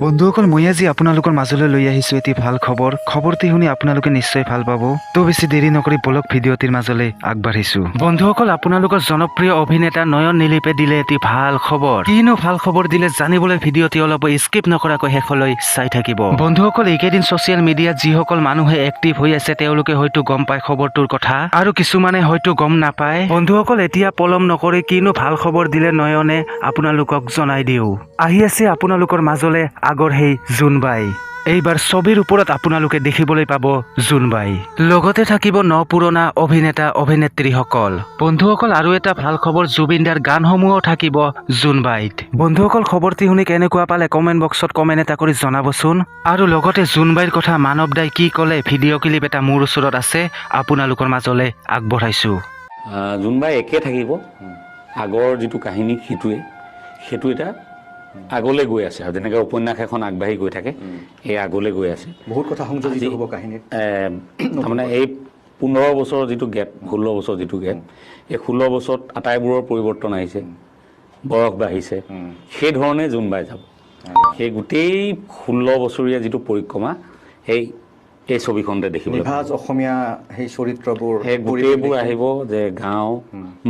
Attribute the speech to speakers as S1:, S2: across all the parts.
S1: বন্ধুসকল মই আজি আপোনালোকৰ মাজলৈ লৈ আহিছো এটি ভাল খবৰ খবৰটি শুনি আপোনালোকে নিশ্চয় ভাল পাব তো বেছি দেৰি নকৰি বলক ভিডিঅ'টিৰ মাজলৈ আগবাঢ়িছো বন্ধুসকল আপোনালোকৰ জনপ্ৰিয় অভিনেতা নয়ন নীলিপে দিলে এটি ভাল খবৰ কিনো ভাল খবৰ দিলে জানিবলৈ ভিডিঅ'টি অলপ স্কিপ নকৰাকৈ শেষলৈ চাই থাকিব বন্ধুসকল এইকেইদিন ছ'চিয়েল মিডিয়াত যিসকল মানুহে এক্টিভ হৈ আছে তেওঁলোকে হয়তো গম পায় খবৰটোৰ কথা আৰু কিছুমানে হয়তো গম নাপায় বন্ধুসকল এতিয়া পলম নকৰি কিনো ভাল খবৰ দিলে নয়নে আপোনালোকক জনাই দিওঁ আহি আছে আপোনালোকৰ মাজলৈ আগৰ সেই জোনবাই এইবাৰ ছবিৰ ওপৰত আপোনালোকে দেখিবলৈ পাব জোনবাই লগতে থাকিব ন পুৰণা অভিনেতা অভিনেত্ৰীসকল বন্ধুসকল আৰু এটা ভাল খবৰ জুবিনদাৰ গানসমূহো থাকিব জোনবাইত বন্ধুসকল খবৰটি শুনি কেনেকুৱা পালে কমেণ্ট বক্সত কমেণ্ট এটা কৰি জনাবচোন আৰু লগতে জোনবাইৰ কথা মানৱ দাই কি ক'লে ভিডিঅ' ক্লিপ এটা মোৰ ওচৰত আছে আপোনালোকৰ মাজলৈ আগবঢ়াইছো
S2: জোনবাই একে থাকিব আগৰ যিটো কাহিনী সেইটো এটা আগলৈ গৈ আছে আৰু যেনেকৈ উপন্যাস এখন আগবাঢ়ি গৈ থাকে এই আগলৈ গৈ আছে
S3: বহুত কথা সংযোজিত হ'ব কাহিনীত
S2: তাৰমানে এই 15 বছৰৰ যিটো গেপ 16 বছৰ যিটো গেপ এই 16 বছৰত আটাইবোৰৰ পৰিৱৰ্তন আহিছে বয়স বাঢ়িছে সেই ধৰণে জোনবাই যাব সেই গোটেই 16 বছৰীয়া যিটো পৰিক্ৰমা এই ছবিখনতে দেখিবলৈ
S3: নিভাজ অসমীয়া সেই চৰিত্ৰবোৰ
S2: সেই গোটেইবোৰ আহিব যে গাঁও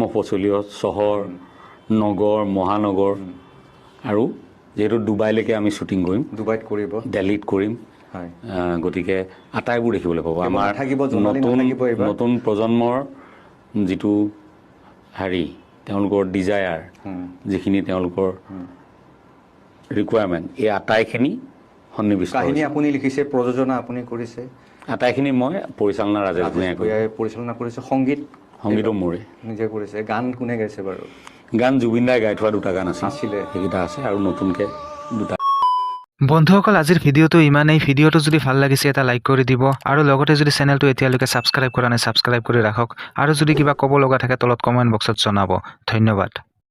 S2: মফচলীয় চহৰ নগৰ মহানগৰ আৰু যেহেতু ডুবাইলৈকে আমি শ্বুটিং কৰিম
S3: ডুবাইত কৰিব
S2: দিল্লীত কৰিম
S3: হয়
S2: গতিকে আটাইবোৰ দেখিবলৈ পাব আমাৰ
S3: নতুন
S2: নতুন প্ৰজন্মৰ যিটো তেওঁলোকৰ ডিজায়াৰ যিখিনি তেওঁলোকৰ ৰিকুৱাৰমেণ্ট এই আটাইখিনি সন্নিৱিষ্ট
S3: কাহিনী আপুনি লিখিছে প্ৰযোজনা আপুনি কৰিছে
S2: আটাইখিনি মই পৰিচালনা ৰাজেশ
S3: পৰিচালনা কৰিছে সংগীতো
S2: মোৰে
S3: নিজে কৰিছে গান কোনে গাইছে বাৰু
S2: গান জুবিন দাই গাই থোৱা দুটা গান আছিলে সেইকেইটা আছে আৰু নতুনকৈ দুটা
S1: বন্ধুসকল আজিৰ ভিডিঅ'টো ইমানেই ভিডিঅ'টো যদি ভাল লাগিছে এটা লাইক কৰি দিব আৰু লগতে যদি চেনেলটো এতিয়ালৈকে ছাবস্ক্ৰাইব কৰা নাই ছাবস্ক্ৰাইব কৰি ৰাখক আৰু যদি কিবা ক'ব লগা থাকে তলত কমেণ্ট বক্সত জনাব ধন্যবাদ